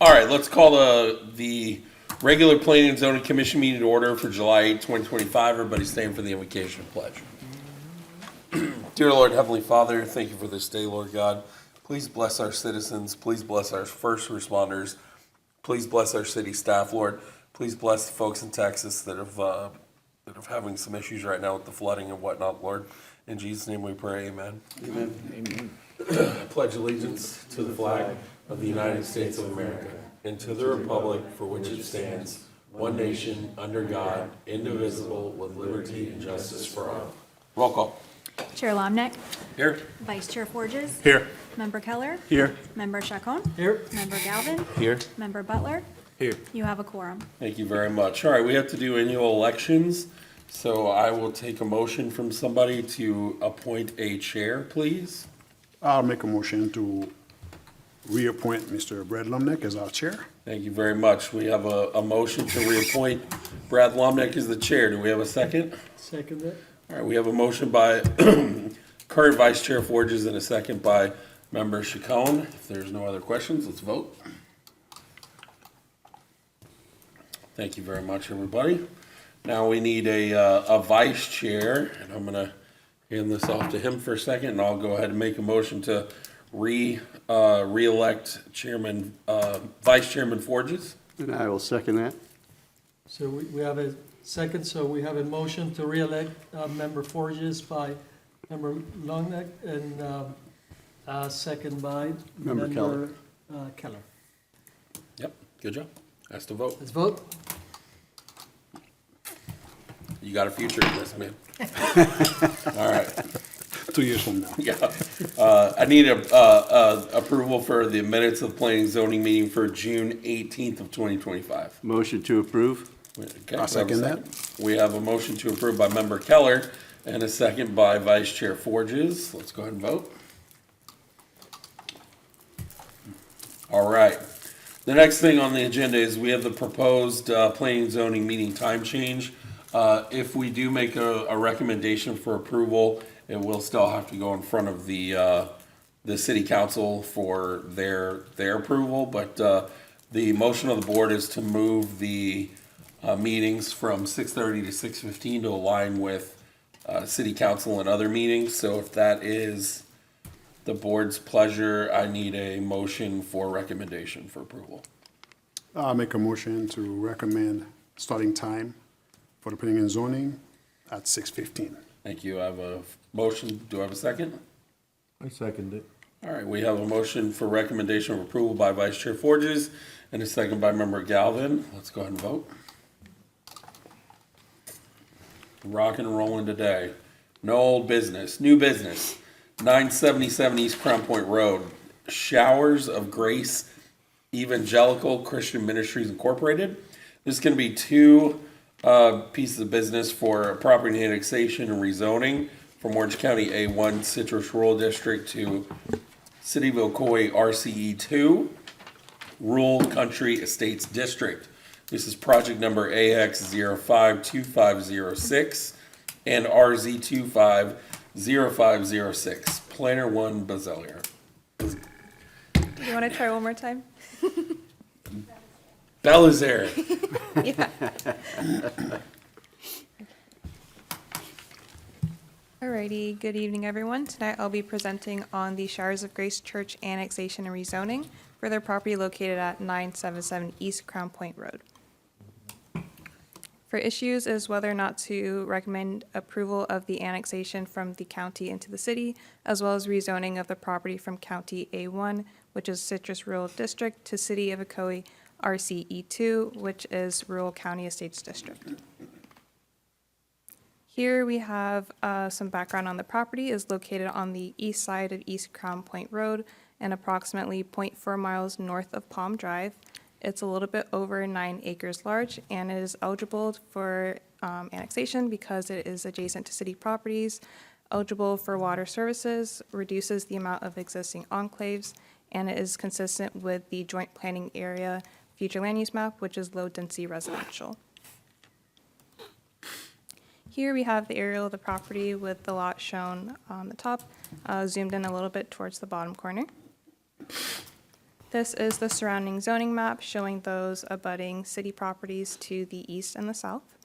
All right, let's call the regular Planning and Zoning Commission meeting to order for July 8, 2025. Everybody stand for the invocation pledge. Dear Lord, Heavenly Father, thank you for this day, Lord God. Please bless our citizens. Please bless our first responders. Please bless our city staff, Lord. Please bless the folks in Texas that are having some issues right now with the flooding and whatnot, Lord. In Jesus' name we pray, amen. Amen. I pledge allegiance to the flag of the United States of America and to the republic for which it stands, one nation, under God, indivisible, with liberty and justice for all. Roll call. Chair Lomnick. Here. Vice Chair Forges. Here. Member Keller. Here. Member Chacon. Here. Member Galvin. Here. Member Butler. Here. You have a quorum. Thank you very much. All right, we have to do annual elections, so I will take a motion from somebody to appoint a chair, please. I'll make a motion to reappoint Mr. Brad Lumnick as our chair. Thank you very much. We have a motion to reappoint Brad Lomnick as the chair. Do we have a second? Second it. All right, we have a motion by current Vice Chair Forges and a second by Member Chacon. If there's no other questions, let's vote. Thank you very much, everybody. Now we need a vice chair, and I'm gonna hand this off to him for a second, and I'll go ahead and make a motion to re-elect Vice Chairman Forges. And I will second that. So we have a second, so we have a motion to re-elect Member Forges by Member Longneck and second by Member Keller. Keller. Yep, good job. Has to vote. Let's vote. You got a future in this, man. All right. 2 years from now. Yeah. I need approval for the minutes of the planning and zoning meeting for June 18th of 2025. Motion to approve. Okay, I'll second that. We have a motion to approve by Member Keller and a second by Vice Chair Forges. Let's go ahead and vote. All right. The next thing on the agenda is we have the proposed planning and zoning meeting time change. If we do make a recommendation for approval, it will still have to go in front of the city council for their approval. But the motion of the board is to move the meetings from 6:30 to 6:15 to align with city council and other meetings. So if that is the board's pleasure, I need a motion for recommendation for approval. I'll make a motion to recommend starting time for the planning and zoning at 6:15. Thank you. I have a motion. Do I have a second? I second it. All right, we have a motion for recommendation of approval by Vice Chair Forges and a second by Member Galvin. Let's go ahead and vote. Rocking and rolling today. No old business. New business. 977 East Crown Point Road. Showers of Grace Evangelical Christian Ministries Incorporated. This is going to be two pieces of business for property annexation and rezoning from Orange County A1 Citrus Rural District to City of Ocoee RCE 2 Rural Country Estates District. This is project number AX052506 and RZ250506. Planner 1 Bazelier. Do you want to try one more time? Belizaire. Yeah. Alrighty, good evening, everyone. Tonight I'll be presenting on the Showers of Grace Church annexation and rezoning for their property located at 977 East Crown Point Road. For issues is whether or not to recommend approval of the annexation from the county into the city, as well as rezoning of the property from County A1, which is Citrus Rural District, to City of Ocoee RCE2, which is Rural County Estates District. Here we have some background on the property. Is located on the east side of East Crown Point Road and approximately 0.4 miles north of Palm Drive. It's a little bit over 9 acres large and it is eligible for annexation because it is adjacent to city properties, eligible for water services, reduces the amount of existing enclaves, and it is consistent with the joint planning area future land use map, which is low density residential. Here we have the aerial of the property with the lot shown on the top, zoomed in a little bit towards the bottom corner. This is the surrounding zoning map showing those abutting city properties to the east and the south.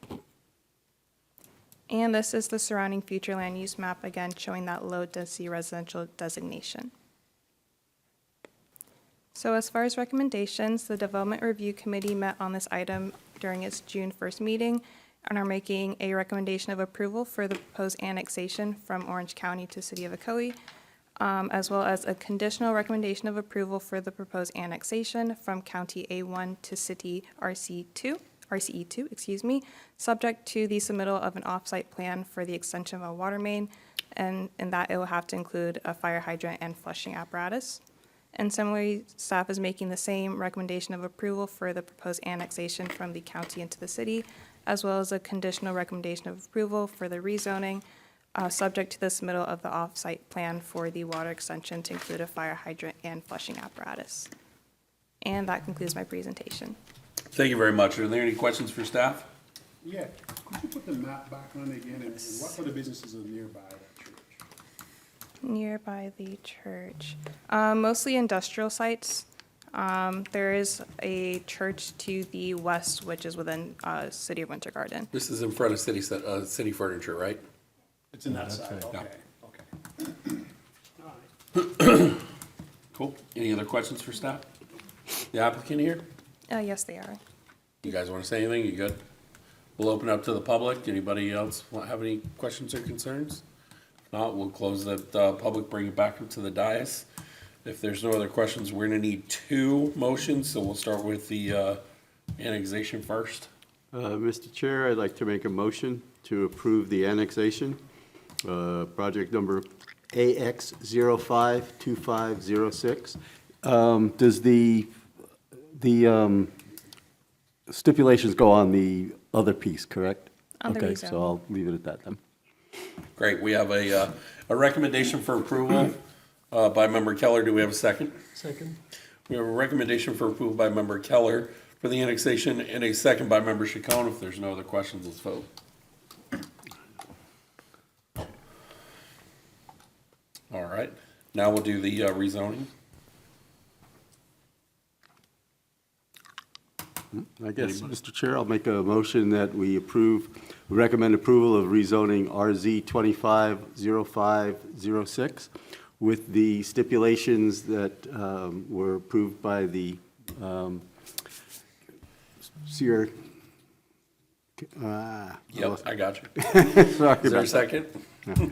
And this is the surrounding future land use map, again showing that low density residential designation. So as far as recommendations, the Development Review Committee met on this item during its June 1st meeting and are making a recommendation of approval for the proposed annexation from Orange County to City of Ocoee, as well as a conditional recommendation of approval for the proposed annexation from County A1 to City RCE2, subject to the submittal of an off-site plan for the extension of a water main, and in that it will have to include a fire hydrant and flushing apparatus. And similarly, staff is making the same recommendation of approval for the proposed annexation from the county into the city, as well as a conditional recommendation of approval for the rezoning, subject to the submittal of the off-site plan for the water extension to include a fire hydrant and flushing apparatus. And that concludes my presentation. Thank you very much. Are there any questions for staff? Yeah, could you put the map back on again, and what other businesses are nearby that church? Nearby the church, mostly industrial sites. There is a church to the west, which is within City of Winter Garden. This is in front of city furniture, right? It's in that side, right. okay, okay. Cool. Any other questions for staff? The applicant here? Yes, they are. You guys want to say anything? You good? We'll open up to the public. Anybody else have any questions or concerns? If not, we'll close the public, bring it back up to the dais. If there's no other questions, we're going to need 2 motions, so we'll start with the annexation first. Mr. Chair, I'd like to make a motion to approve the annexation, project number AX052506. Does the stipulations go on the other piece, correct? On the Okay, rezone. so I'll leave it at that then. Great. We have a recommendation for approval by Member Keller. Do we have a second? Second. We have a recommendation for approval by Member Keller for the annexation and a second by Member Chacon. If there's no other questions, let's vote. All right. Now we'll do the rezoning. I guess, Mr. Chair, I'll make a motion that we recommend approval of rezoning RZ 250506 with the stipulations that were approved by the Seer. Yep, I got you. Sorry Is there a about that. second? A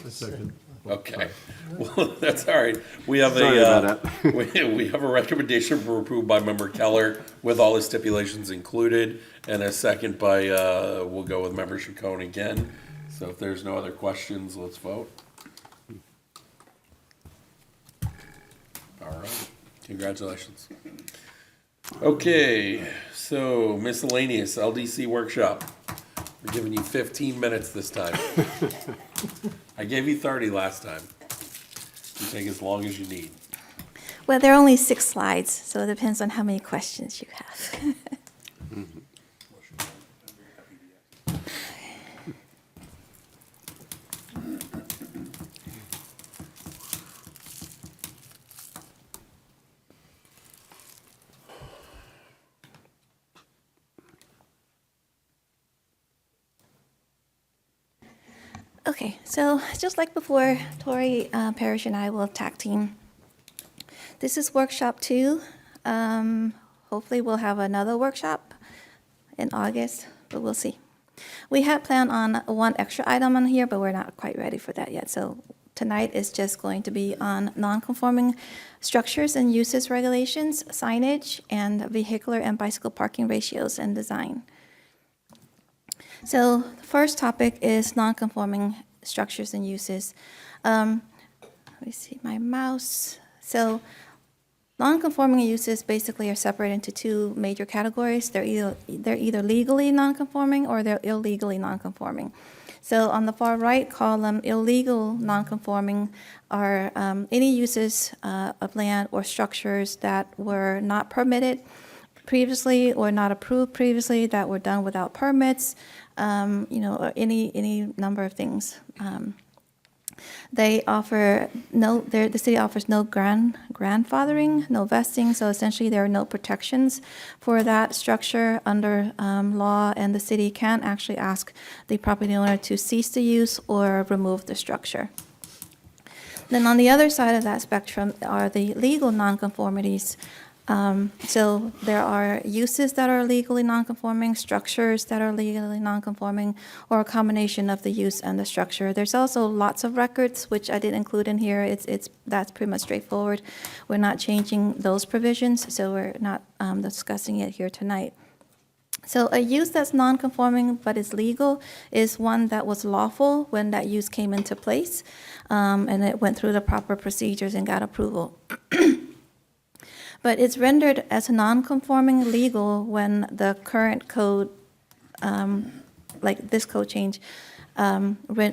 second. Okay. Well, that's all right. We have Sorry about that. we have a recommendation for approval by Member Keller with all the stipulations included, and a second by we'll go with Member Chacon again. So if there's no other questions, let's vote. All right. Congratulations. Okay, so miscellaneous LDC workshop. We're giving you 15 minutes this time. I gave you 30 last time. You take as long as you need. Well, there are only 6 slides, so it depends on how many questions you have. Okay, so just like before, Tori, Parrish, and I will tag team. This is workshop 2. Hopefully we'll have another workshop in August, but we'll see. We had planned on 1 extra item on here, but we're not quite ready for that yet. So tonight is just going to be on non-conforming structures and uses regulations, signage, and vehicular and bicycle parking ratios and design. So the first topic is non-conforming structures and uses. Let me see my mouse. So non-conforming uses basically are separated into 2 major categories. They're either legally non-conforming or they're illegally non-conforming. So on the far right column, illegal non-conforming are any uses of land or structures that were not permitted previously or not approved previously, that were done without permits, or any number of things. They offer the city offers no grandfathering, no vesting, so essentially there are no protections for that structure under law, and the city can actually ask the property owner to cease the use or remove the structure. Then on the other side of that spectrum are the legal nonconformities. So there are uses that are legally nonconforming, structures that are legally nonconforming, or a combination of the use and the structure. There's also lots of records, which I didn't include in here. That's pretty much straightforward. We're not changing those provisions, so we're not discussing it here tonight. So a use that's nonconforming but is legal is one that was lawful when that use came into place, and it went through the proper procedures and got approval. But it's rendered as non-conforming legal when the current code, like this code change,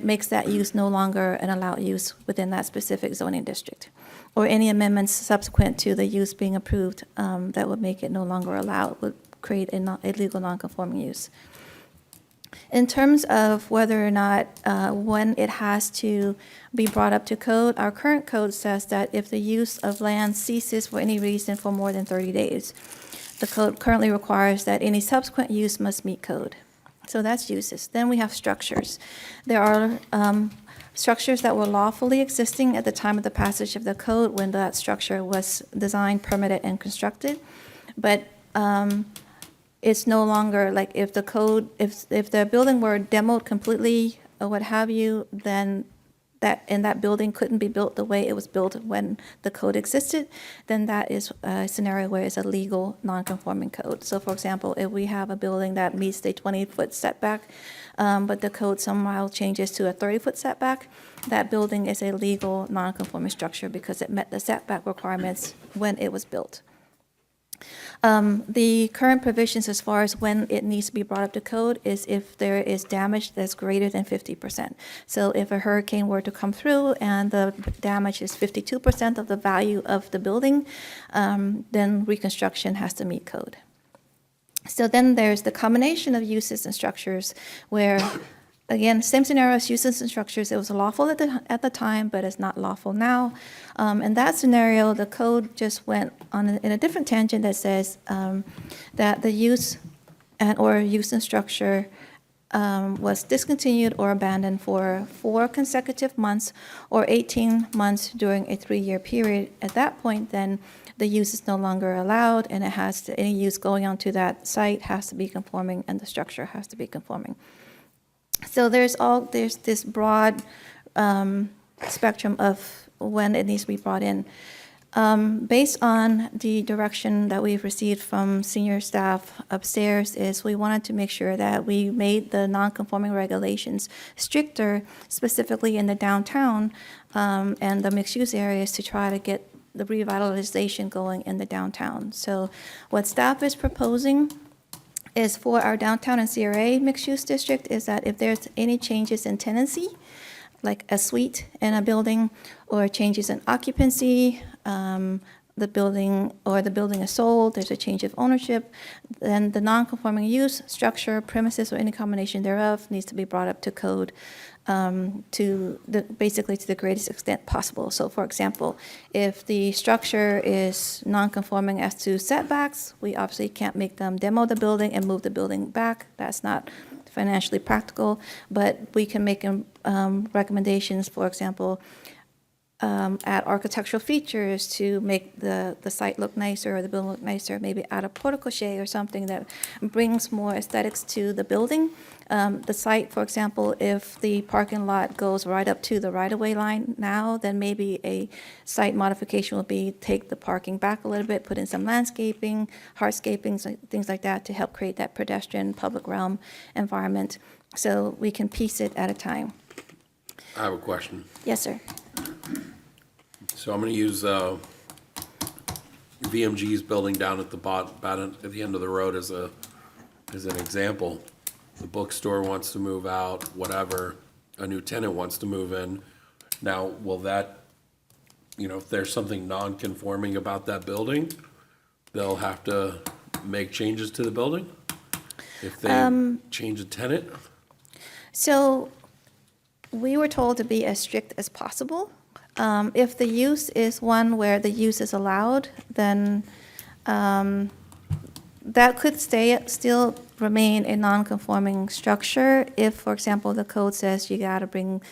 makes that use no longer an allowed use within that specific zoning district, or any amendments subsequent to the use being approved that would make it no longer allowed would create a legal non-conforming use. In terms of whether or not when it has to be brought up to code, our current code says that if the use of land ceases for any reason for more than 30 days, the code currently requires that any subsequent use must meet code. So that's uses. Then we have structures. There are structures that were lawfully existing at the time of the passage of the code when that structure was designed, permitted, and constructed, but it's no longer, like, if the building were demoed completely or what have you, then that building couldn't be built the way it was built when the code existed, then that is a scenario where it's a legal non-conforming code. So for example, if we have a building that meets the 20-foot setback, but the code somehow changes to a 30-foot setback, that building is a legal non-conforming structure because it met the setback requirements when it was built. The current provisions as far as when it needs to be brought up to code is if there is damage that's greater than 50%. So if a hurricane were to come through and the damage is 52% of the value of the building, then reconstruction has to meet code. So then there's the combination of uses and structures where, again, same scenario as uses and structures. It was lawful at the time, but it's not lawful now. In that scenario, the code just went in a different tangent that says that the use or use and structure was discontinued or abandoned for 4 consecutive months or 18 months during a 3-year period. At that point, then the use is no longer allowed, and any use going onto that site has to be conforming, and the structure has to be conforming. So there's this broad spectrum of when it needs to be brought in. Based on the direction that we've received from senior staff upstairs is we wanted to make sure that we made the non-conforming regulations stricter, specifically in the downtown and the mixed-use areas, to try to get the revitalization going in the downtown. So what staff is proposing is for our downtown and CRA mixed-use district is that if there's any changes in tenancy, like a suite in a building, or changes in occupancy, the building is sold, there's a change of ownership, then the non-conforming use, structure, premises, or any combination thereof needs to be brought up to code basically to the greatest extent possible. So for example, if the structure is non-conforming as to setbacks, we obviously can't make them demo the building and move the building back. That's not financially practical, but we can make recommendations, for example, add architectural features to make the site look nicer or the building look nicer, maybe add a portico or something that brings more aesthetics to the building. The site, for example, if the parking lot goes right up to the right-of-way line now, then maybe a site modification will be take the parking back a little bit, put in some landscaping, hardscaping, things like that to help create that pedestrian public realm environment. So we can piece it at a time. I have a question. Yes, sir. So I'm going to use VMG's building down at at the end of the road as an example. The bookstore wants to move out, whatever, a new tenant wants to move in. Now, will that, if there's something non-conforming about that building, they'll have to make changes to the building? If they change a tenant? So we were told to be as strict as possible. If the use is one where the use is allowed, then that could still remain a non-conforming structure if, for example, the code says you gotta bring,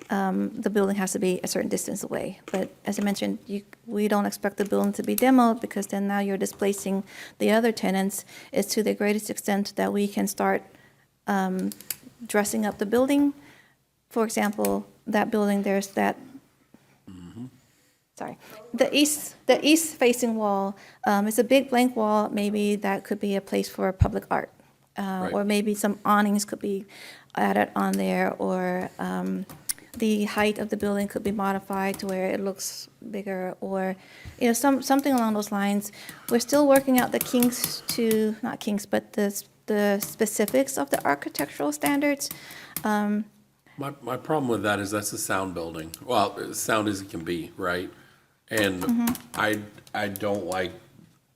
the building has to be a certain distance away. But as I mentioned, we don't expect the building to be demoed because then now you're displacing the other tenants. It's to the greatest extent that we can start dressing up the building. For example, that building, there's that, sorry, the east facing wall, it's a big blank wall, maybe that could be a place for public art. Right. Or maybe some awnings could be added on there, or the height of the building could be modified to where it looks bigger, or, you know, something along those lines. We're still working out the kinks to, not kinks, but the specifics of the architectural standards. My problem with that is that's a sound building. Well, as sound as it can be, right? And I don't like,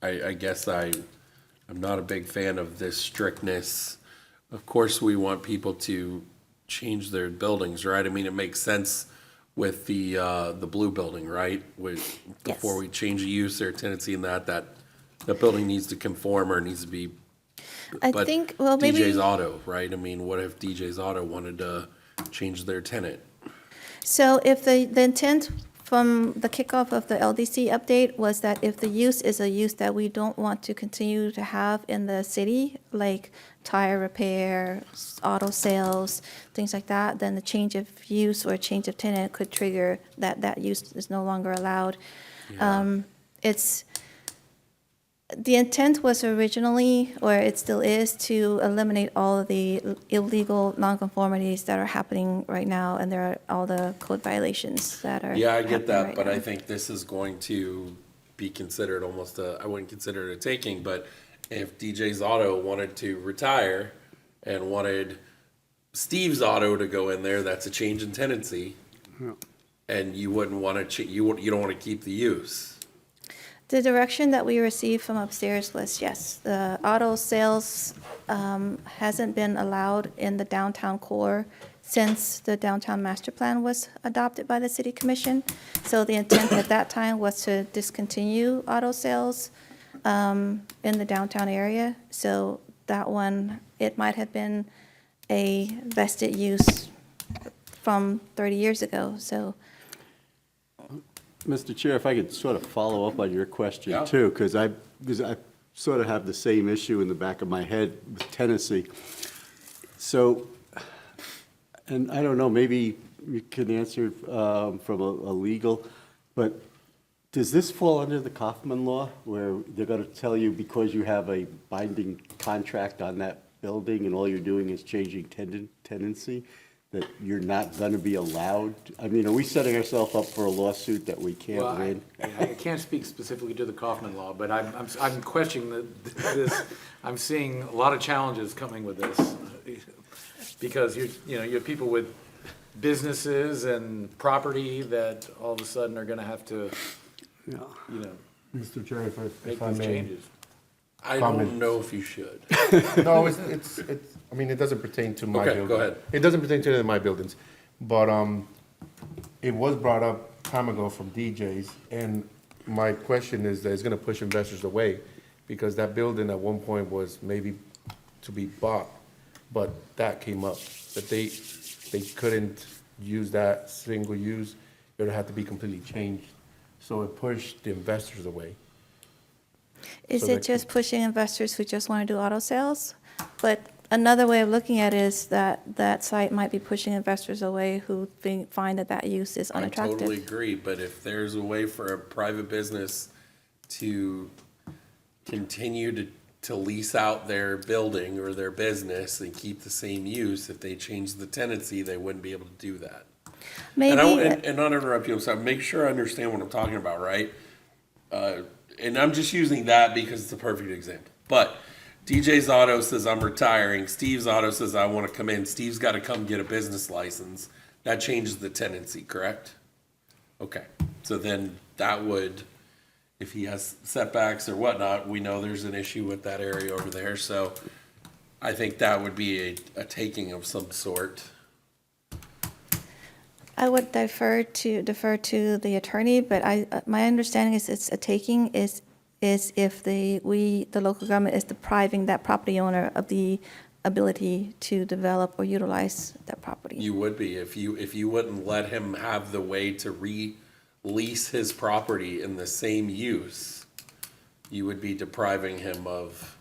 I guess I'm not a big fan of this strictness. Of course, we want people to change their buildings, right? I mean, it makes sense with the blue building, right? Before we change the use or tenancy in that building needs to conform or needs to be. I but think, well, maybe. DJ's Auto, right? I mean, what if DJ's Auto wanted to change their tenant? So if the intent from the kickoff of the LDC update was that if the use is a use that we don't want to continue to have in the city, like tire repair, auto sales, things like that, then the change of use or change of tenant could trigger that use is no longer allowed. Yeah. The intent was originally, or it still is, to eliminate all of the illegal nonconformities that are happening right now, and there are all the code violations that are Yeah, I get happening that, right but now. I think this is going to be considered almost I wouldn't consider it a taking, but if DJ's Auto wanted to retire and wanted Steve's Auto to go in there, that's a change in tenancy. And you wouldn't want to, you don't want to keep the use. The direction that we received from upstairs was, yes, the auto sales hasn't been allowed in the downtown core since the downtown master plan was adopted by the city commission. So the intent at that time was to discontinue auto sales in the downtown area. So that one, it might have been a vested use from 30 years ago, so. Mr. Chair, if I could sort of follow up on your question Yeah. too, because I sort of have the same issue in the back of my head with Tennessee. So, and I don't know, maybe you can answer from a legal, but does this fall under the Kaufman law, where they're going to tell you because you have a binding contract on that building and all you're doing is changing tenancy, that you're not going to be allowed? I mean, are we setting ourselves up for a lawsuit that we can't Well, win? I can't speak specifically to the Kaufman law, but I'm questioning this. I'm seeing a lot of challenges coming with this, because you have people with businesses and property that all of a sudden are gonna have to, Mr. Chair, make if I these may. changes. I Comment. don't know if you should. No, it's, I mean, it doesn't pertain to my Okay, building. go ahead. It doesn't pertain to any of my buildings, but, it was brought up time ago from DJs, and my question is that it's gonna push investors away, because that building at one point was maybe to be bought, but that came up, that they couldn't use that single use, it would have to be completely changed, so it pushed the investors away. Is So it that just pushing investors who just want to do auto sales? But another way of looking at it is that that site might be pushing investors away who find that use is I totally unattractive. agree, but if there's a way for a private business to continue to lease out their building or their business and keep the same use, if they change the tenancy, they wouldn't be able to do that. And Maybe, and not interrupt you, I'm sorry, make sure I understand what I'm talking about, right? And I'm just using that because it's a perfect example. But DJ's Auto says I'm retiring, Steve's Auto says I want to come in, Steve's got to come get a business license. That changes the tenancy, correct? Okay, so then that would, if he has setbacks or whatnot, we know there's an issue with that area over there, so I think that would be a taking of some sort. I would defer to the attorney, but my understanding is it's a taking is if the local government is depriving that property owner of the ability to develop or utilize that property. You would be if you wouldn't let him have the way to release his property in the same use, you would be depriving him of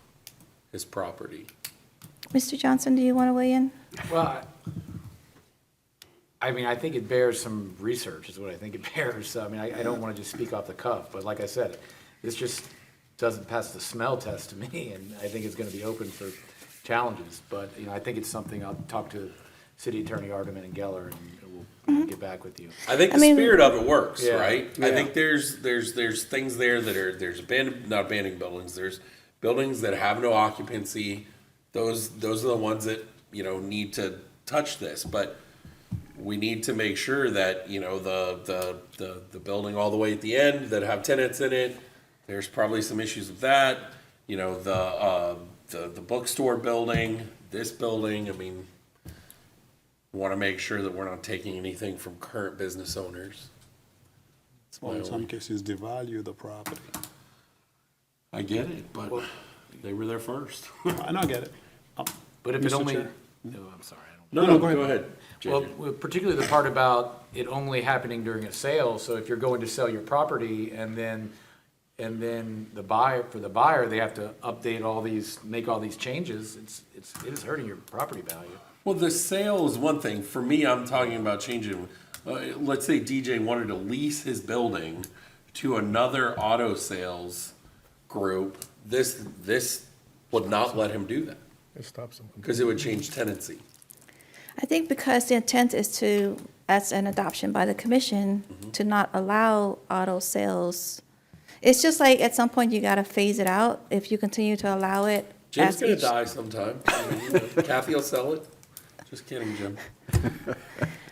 his property. Mr. Johnson, do you want to weigh in? Well, I mean, I think it bears some research, is what I think it bears. I mean, I don't want to just speak off the cuff, but like I said, this just doesn't pass the smell test to me, and I think it's going to be open for challenges. But, you know, I think it's something I'll talk to City Attorney Ardeman and Geller, and we'll get back with you. I think I the mean- spirit of it works, Yeah. right? I Yeah. think there's things there that are, there's not abandoned buildings, there's buildings that have no occupancy. Those are the ones that, you know, need to touch this, but we need to make sure that, you know, the building all the way at the end that have tenants in it, there's probably some issues with that. You know, the bookstore building, this building, I mean, want to make sure that we're not taking anything from current business owners. Well, in some cases, devalue the property. I get it, but they were there first. I don't get it. But if it Mr. only, Chair? no, I'm sorry, I don't. No, go ahead. Well, JJ. particularly the part about it only happening during a sale, so if you're going to sell your property and then the buyer, they have to update all these, make all these changes, it is hurting your property value. Well, the sale is one thing. For me, I'm talking about changing, let's say DJ wanted to lease his building to another auto sales group. This would not let him do that It stops them. because it would change tenancy. I think because the intent is to, as an adoption by the commission, to not allow auto sales. It's just like at some point you gotta phase it out if you continue to allow it. Jim's as gonna each- die sometime. I mean, you know, Kathy will sell it. Just kidding, Jim.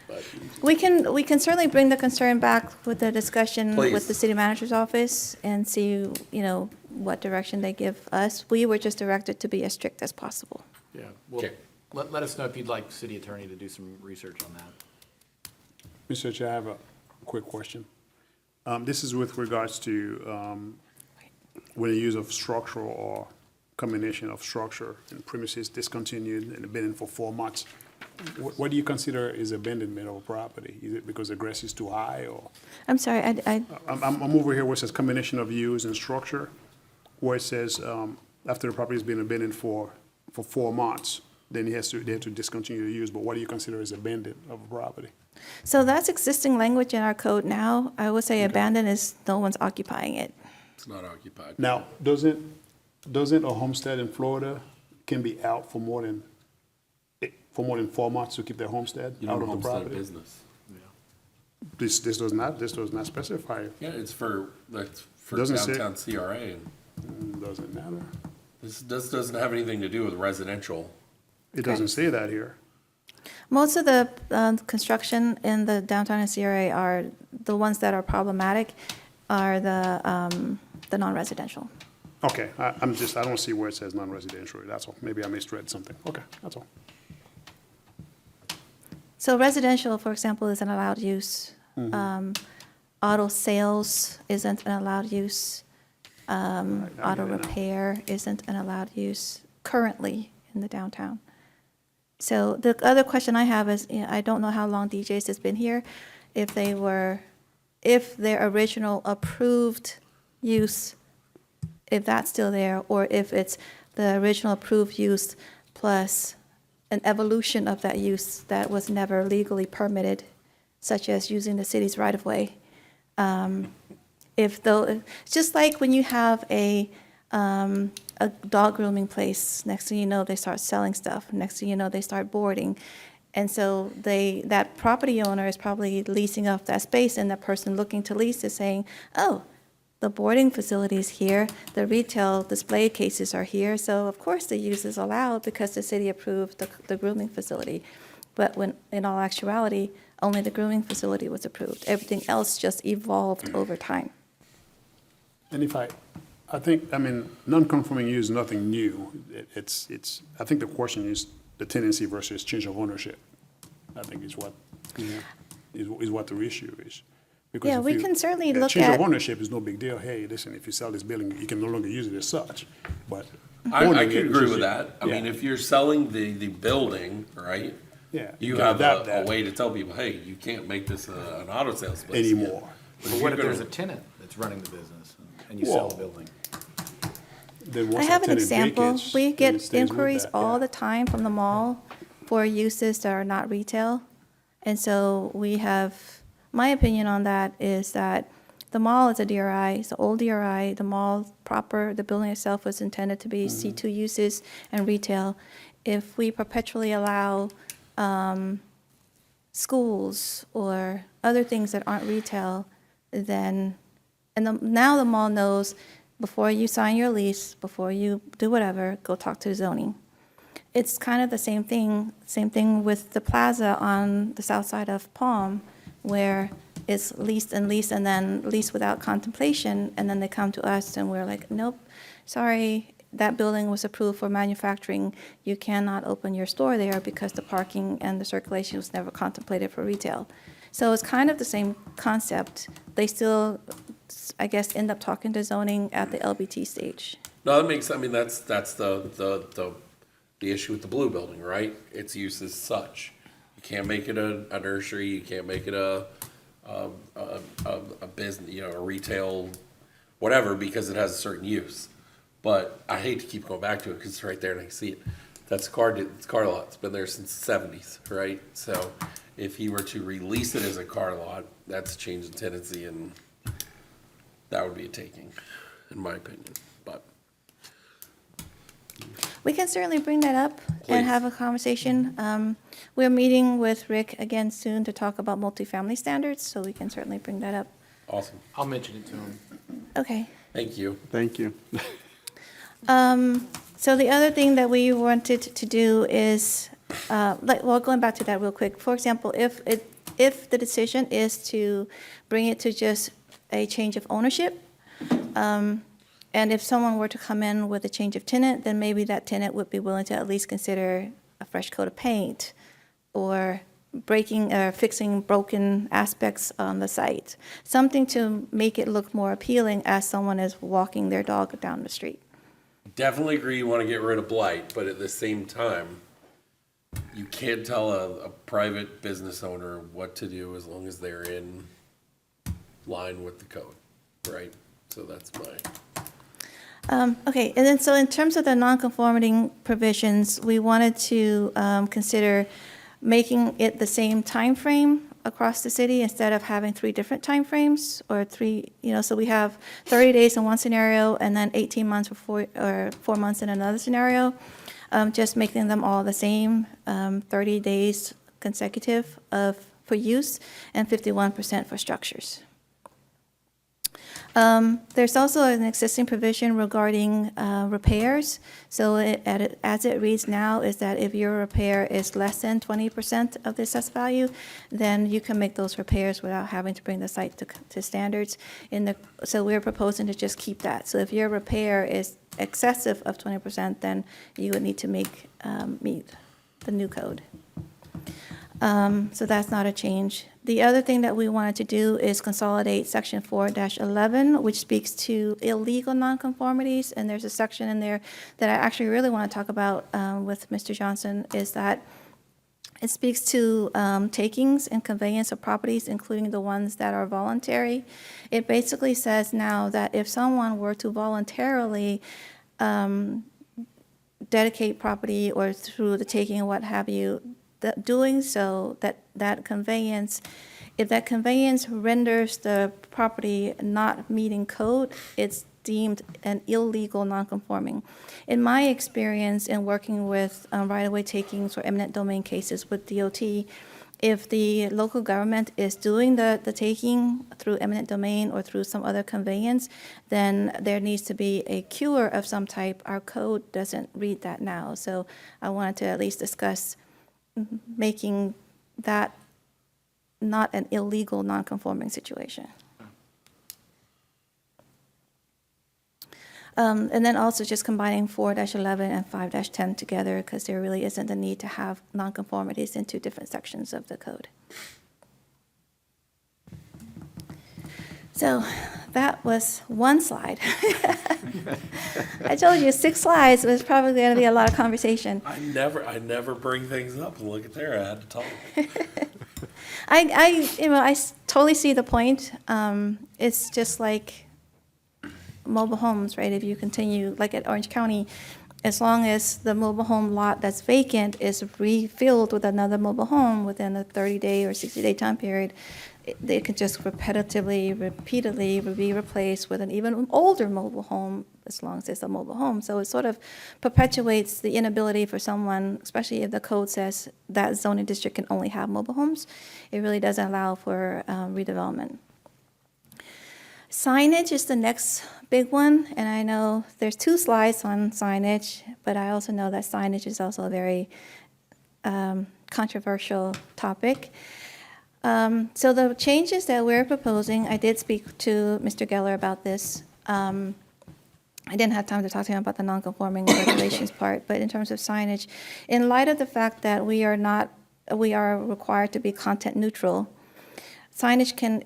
But We can certainly bring the concern back with the discussion with Please. the city manager's office and see, you know, what direction they give us. We were just directed to be as strict as possible. Yeah. Well, Okay. let us know if you'd like city attorney to do some research on that. Mr. Chair, I have a quick question. This is with regards to when the use of structural or combination of structure and premises discontinued and abandoned for 4 months. What do you consider is abandonment of a property? Is it because the grass is too high, or? I'm sorry, I'm over here where it says combination of use and structure, where it says after the property has been abandoned for 4 months, then they have to discontinue the use. But what do you consider as abandoned of a property? so that's existing language in our code now. I would say abandoned is no one's occupying it. it's not occupied. Now, doesn't a homestead in Florida can be out for more than 4 months to keep their homestead You out don't of the homestead property? business. This does not specify. Yeah, it's that's for Doesn't say- downtown CRA. And Doesn't matter. this doesn't have anything to do with residential. It doesn't say that here. Most of the construction in the downtown and CRA are, the ones that are problematic are the non-residential. Okay, I don't see where it says non-residential, that's all. Maybe I misread something. Okay, that's all. So residential, for example, is an allowed use. Auto sales isn't an allowed use. Auto repair isn't an allowed use currently in the downtown. So the other question I have is, you know, I don't know how long DJ's has been here, if their original approved use, if that's still there, or if it's the original approved use plus an evolution of that use that was never legally permitted, such as using the city's right-of-way. Just like when you have a dog grooming place, next thing you know, they start selling stuff. Next thing you know, they start boarding. And so that property owner is probably leasing off that space, and the person looking to lease is saying, oh, the boarding facility is here, the retail display cases are here, so of course the use is allowed because the city approved the grooming facility. But when, in all actuality, only the grooming facility was approved. Everything else just evolved over time. And I mean, non-conforming use is nothing new. I think the question is the tenancy versus change of ownership. I think is what, is what the issue is. Because Yeah, if we you- can certainly yeah, look change at. of ownership is no big deal. Hey, listen, if you sell this building, you can no longer use it as such, but. I owning could it, agree which with is- that. I mean, yeah. if you're selling the building, right? Yeah, You you can have adapt a that way to tell people, hey, you can't make this an auto sales place again. Anymore. But If what you're if there's a gonna- tenant that's running the business and you sell the Well, building? Then I once have that an tenant example. vacates, We then it get stays with inquiries that, all yeah. the time from the mall for uses that are not retail. And so we have, my opinion on that is that the mall is a DRI, it's an old DRI. The mall proper, the building itself was intended to be C2 uses and retail. If we perpetually allow schools or other things that aren't retail, then, now the mall knows, before you sign your lease, before you do whatever, go talk to zoning. It's kind of the same thing with the plaza on the south side of Palm, where it's leased and then leased without contemplation, and then they come to us and we're like, nope, sorry, that building was approved for manufacturing. You cannot open your store there because the parking and the circulation was never contemplated for retail. So it's kind of the same concept. They still, I guess, end up talking to zoning at the LBT stage. No, that makes, I mean, that's the issue with the blue building, right? Its use is such. You can't make it a nursery, you can't make it a business, you know, a retail, whatever, because it has a certain use. But I hate to keep going back to it because it's right there and I can see it. That's it's car lot. It's been there since the 70s, right? So if he were to release it as a car lot, that's a change in tenancy and that would be a taking, in my opinion. But We can certainly bring that up Please. and have a conversation. We're meeting with Rick again soon to talk about multifamily standards, so we can certainly bring that up. awesome. I'll mention it to him. Okay. Thank you. Thank you. So the other thing that we wanted to do is, going back to that real quick. For example, if the decision is to bring it to just a change of ownership, and if someone were to come in with a change of tenant, then maybe that tenant would be willing to at least consider a fresh coat of paint or breaking or fixing broken aspects on the site. Something to make it look more appealing as someone is walking their dog down the street. Definitely agree you want to get rid of blight, but at the same time, you can't tell a private business owner what to do as long as they're in line with the code, right? So that's my, Okay, and then so in terms of the non-conforming provisions, we wanted to consider making it the same time frame across the city instead of having 3 different timeframes or 3, so we have 30 days in one scenario and then 18 months or 4 months in another scenario, just making them all the same, 30 days consecutive for use and 51% for structures. There's also an existing provision regarding repairs. So as it reads now is that if your repair is less than 20% of the assessed value, then you can make those repairs without having to bring the site to standards. So we're proposing to just keep that. So if your repair is excessive of 20%, then you would need to meet the new code. So that's not a change. The other thing that we wanted to do is consolidate section 4-11, which speaks to illegal nonconformities. And there's a section in there that I actually really want to talk about with Mr. Johnson, is that it speaks to takings and conveyance of properties, including the ones that are voluntary. It basically says now that if someone were to voluntarily dedicate property or through the taking and what have you, doing so, that conveyance, if that conveyance renders the property not meeting code, it's deemed an illegal nonconforming. In my experience in working with right-of-way takings or eminent domain cases with DOT, if the local government is doing the taking through eminent domain or through some other conveyance, then there needs to be a cure of some type. Our code doesn't read that now. So I wanted to at least discuss making that not an illegal non-conforming situation. And then also just combining 4-11 and 5-10 together, because there really isn't a need to have non-conformities in 2 different sections of the code. So that was one slide. I told you 6 slides was probably going to be a lot of conversation. I never bring things up, and look at there, I had to talk. I totally see the point. It's just like mobile homes, right? If you continue, like at Orange County, as long as the mobile home lot that's vacant is refilled with another mobile home within a 30-day or 60-day time period, they could just repeatedly be replaced with an even older mobile home as long as it's a mobile home. So it sort of perpetuates the inability for someone, especially if the code says that zoning district can only have mobile homes. It really doesn't allow for redevelopment. Signage is the next big one, and I know there's 2 slides on signage, but I also know that signage is also a very controversial topic. So the changes that we're proposing, I did speak to Mr. Geller about this. I didn't have time to talk to him about the non-conforming regulations part, but in terms of signage, in light of the fact that we are required to be content neutral, signage can,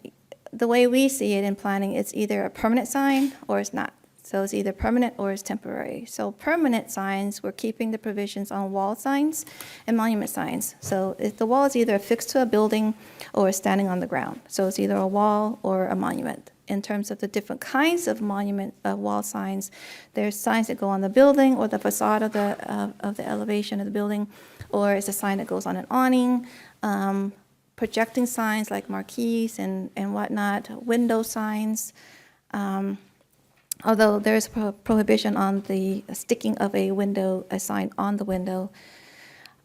the way we see it in planning, it's either a permanent sign or it's not. So it's either permanent or it's temporary. So permanent signs, we're keeping the provisions on wall signs and monument signs. So if the wall is either affixed to a building or is standing on the ground. So it's either a wall or a monument. In terms of the different kinds of monument wall signs, there's signs that go on the building or the facade of the elevation of the building, or it's a sign that goes on an awning, projecting signs like marquees and whatnot, window signs. Although there's a prohibition on the sticking of a sign on the window.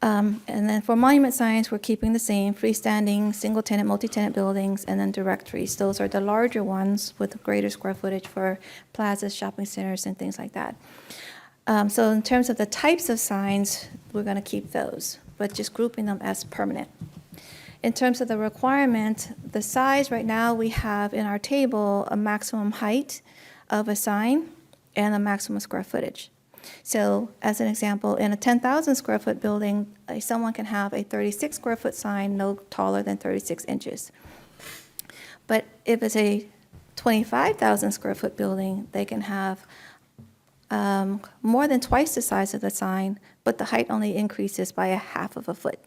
And then for monument signs, we're keeping the same, freestanding, single-tenant, multi-tenant buildings, and then directories. Those are the larger ones with greater square footage for plazas, shopping centers, and things like that. So in terms of the types of signs, we're going to keep those, but just grouping them as permanent. In terms of the requirement, the size right now, we have in our table a maximum height of a sign and a maximum square footage. So as an example, in a 10,000 square foot building, someone can have a 36 square foot sign no taller than 36 inches. But if it's a 25,000 square foot building, they can have more than twice the size of the sign, but the height only increases by a half of a foot.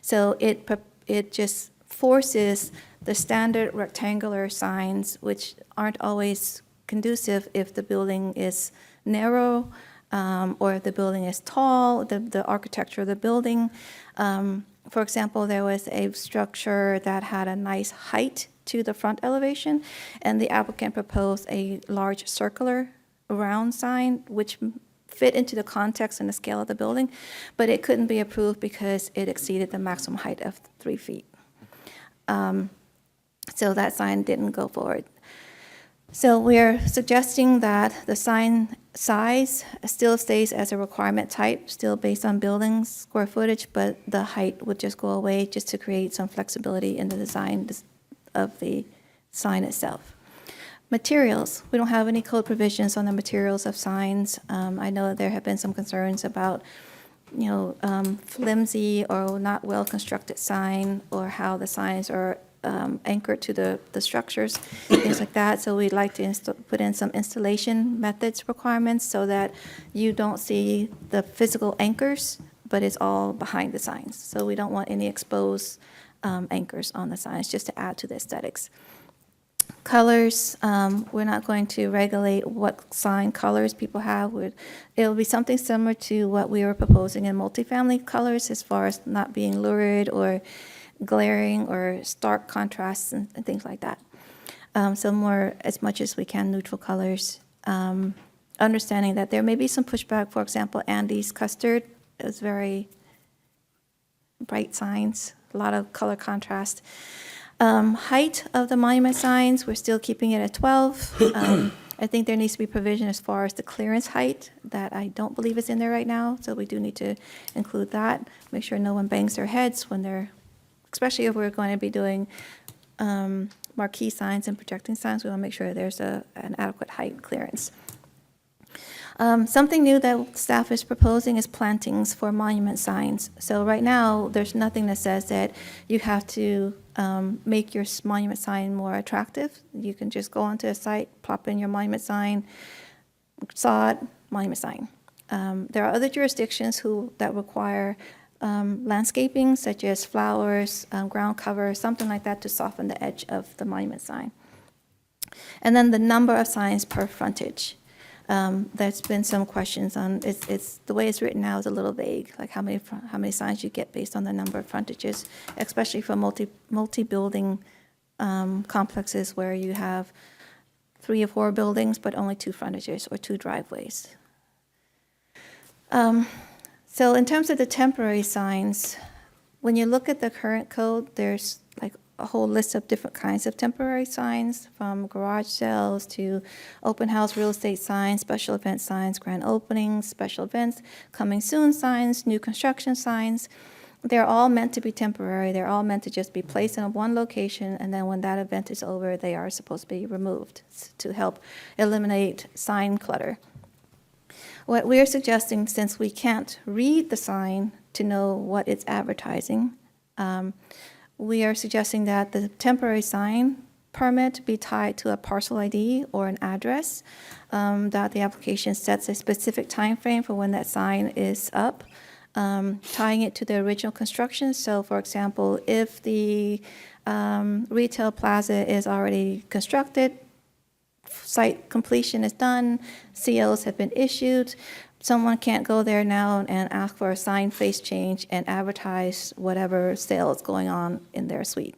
So it just forces the standard rectangular signs, which aren't always conducive if the building is narrow, or if the building is tall, the architecture of the building. For example, there was a structure that had a nice height to the front elevation, and the applicant proposed a large circular round sign, which fit into the context and the scale of the building, but it couldn't be approved because it exceeded the maximum height of 3 feet. So that sign didn't go forward. So we're suggesting that the sign size still stays as a requirement type, still based on buildings, square footage, but the height would just go away just to create some flexibility in the design of the sign itself. Materials, we don't have any code provisions on the materials of signs. I know that there have been some concerns about, flimsy or not well-constructed sign, or how the signs are anchored to the structures, things like that. So we'd like to put in some installation methods requirements so that you don't see the physical anchors, but it's all behind the signs. So we don't want any exposed anchors on the signs, just to add to the aesthetics. Colors, we're not going to regulate what sign colors people have. It'll be something similar to what we were proposing in multifamily colors, as far as not being lurid or glaring or stark contrasts and things like that. So more, as much as we can, neutral colors. Understanding that there may be some pushback. For example, Andy's custard is very bright signs, a lot of color contrast. Height of the monument signs, we're still keeping it at 12. I think there needs to be provision as far as the clearance height that I don't believe is in there right now. So we do need to include that. Make sure no one bangs their heads when they're, especially if we're going to be doing marquee signs and projecting signs, we want to make sure there's an adequate height clearance. Something new that staff is proposing is plantings for monument signs. So right now, there's nothing that says that you have to make your monument sign more attractive. You can just go onto a site, plop in your monument sign, saw it, monument sign. There are other jurisdictions that require landscaping, such as flowers, ground cover, something like that to soften the edge of the monument sign. And then the number of signs per frontage. There's been some questions on, it's the way it's written now is a little vague, like how many signs you get based on the number of frontages, especially for multi-building complexes where you have 3 or 4 buildings, but only 2 frontages or 2 driveways. So in terms of the temporary signs, when you look at the current code, there's like a whole list of different kinds of temporary signs, from garage sales to open house real estate signs, special event signs, grand openings, special events, coming soon signs, new construction signs. They're all meant to be temporary. They're all meant to just be placed in one location, and then when that event is over, they are supposed to be removed to help eliminate sign clutter. What we are suggesting, since we can't read the sign to know what it's advertising, we are suggesting that the temporary sign permit be tied to a parcel ID or an address, that the application sets a specific time frame for when that sign is up, tying it to the original construction. So, for example, if the retail plaza is already constructed, site completion is done, COs have been issued, someone can't go there now and ask for a sign face change and advertise whatever sale is going on in their suite.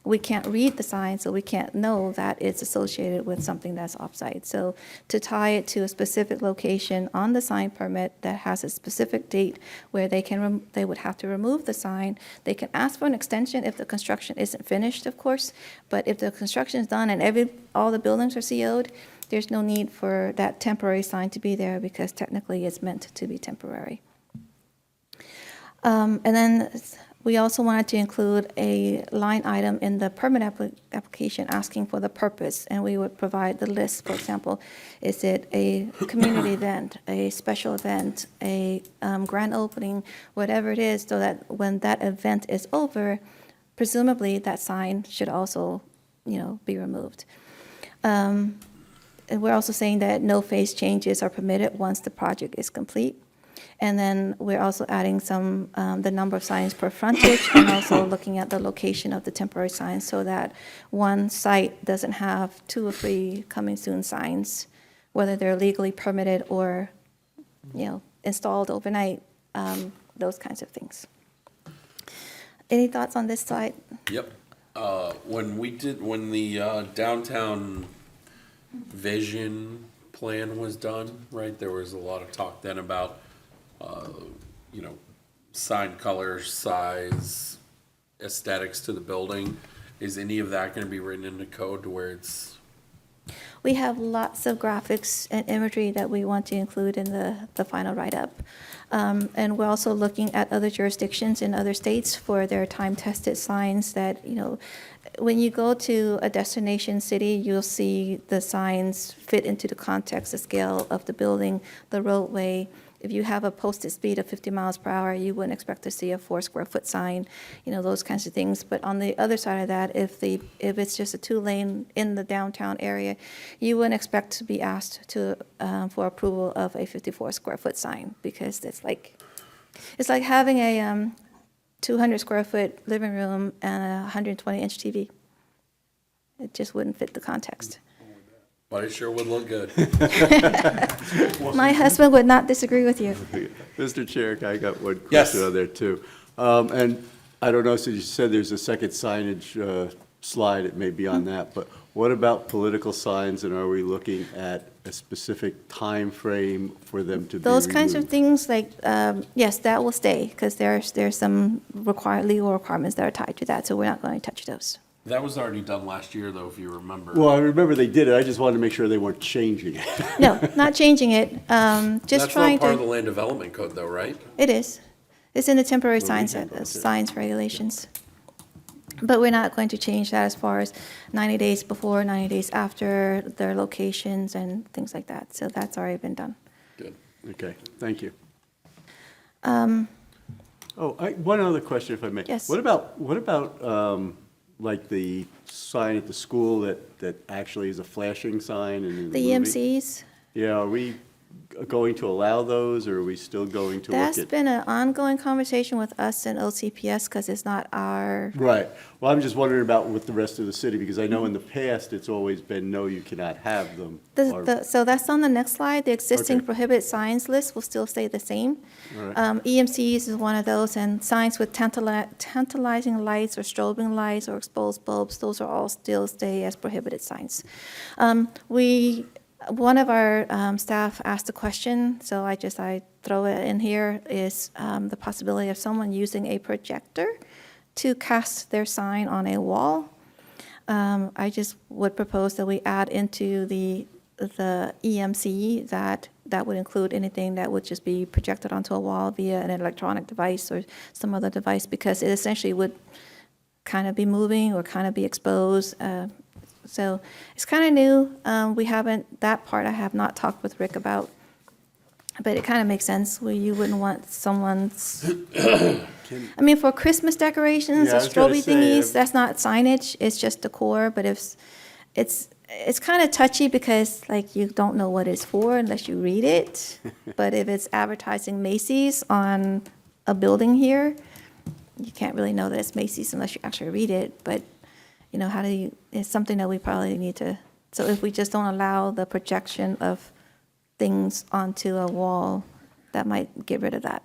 We can't read the sign, so we can't know that it's associated with something that's off-site. So to tie it to a specific location on the sign permit that has a specific date where they would have to remove the sign. They can ask for an extension if the construction isn't finished, of course, but if the construction is done and all the buildings are CO'd, there's no need for that temporary sign to be there because technically it's meant to be temporary. And then we also wanted to include a line item in the permit application asking for the purpose, and we would provide the list. For example, is it a community event, a special event, a grand opening, whatever it is, so that when that event is over, presumably that sign should also, be removed. And we're also saying that no phase changes are permitted once the project is complete. And then we're also adding the number of signs per frontage and also looking at the location of the temporary signs so that one site doesn't have 2 or 3 coming soon signs, whether they're legally permitted or, installed overnight, those kinds of things. Any thoughts on this slide? Yep. When the downtown vision plan was done, right, there was a lot of talk then about sign color, size, aesthetics to the building. Is any of that going to be written into code to where it's? We have lots of graphics and imagery that we want to include in the final write-up. And we're also looking at other jurisdictions in other states for their time-tested signs that, when you go to a destination city, you'll see the signs fit into the context, the scale of the building, the roadway. If you have a posted speed of 50 miles per hour, you wouldn't expect to see a 4 square foot sign, those kinds of things. But on the other side of that, if it's just a 2-lane in the downtown area, you wouldn't expect to be asked for approval of a 54 square foot sign, because it's like having a 200 square foot living room and a 120-inch TV. It just wouldn't fit the context. But it sure would look good. My husband would not disagree with you. Mr. Chair, I got one Yes. question on there too. And I don't know, so you said there's a second signage slide, it may be on that, but what about political signs, and are we looking at a specific time frame for them to be Those kinds of removed? things, like, yes, that will stay, because there's some legal requirements that are tied to that, so we're not going to touch those. That was already done last year, though, if you remember. Well, I remember they did it, I just wanted to make sure they weren't changing it. No, not changing it, just That's trying not part of the to, land development code, though, right? it is. It's in the temporary signs regulations. But we're not going to change that as far as 90 days before, 90 days after, their locations and things like that. So that's already been done. Okay, thank you. Um, One other question, if I may. Yes. What about, like the sign at the school that actually is a flashing sign and in the The movie? EMCs, Yeah, are we going to allow those, or are we still going to look that's at? been an ongoing conversation with us and OCPS because it's not our, Right. Well, I'm just wondering about with the rest of the city, because I know in the past, it's always been, no, you cannot have them. or- so that's on the next slide. The existing Okay. prohibited signs list will still stay the same. All right. EMCs is one of those, and signs with tantalizing lights or strobing lights or exposed bulbs, those are all still stay as prohibited signs. One of our staff asked a question, so I throw it in here, is the possibility of someone using a projector to cast their sign on a wall. I just would propose that we add into the EMC that would include anything that would just be projected onto a wall via an electronic device or some other device, because it essentially would kind of be moving or kind of be exposed. So it's kind of new. That part I have not talked with Rick about, but it kind of makes sense where you wouldn't want someone's, I mean, for Christmas decorations Yeah, or I was gonna strobe say, thingies, that's not signage, it's just decor, but if, it's kind of touchy because like you don't know what it's for unless you read it. But if it's advertising Macy's on a building here, you can't really know that it's Macy's unless you actually read it. But, it's something that we probably need to, so if we just don't allow the projection of things onto a wall, that might get rid of that.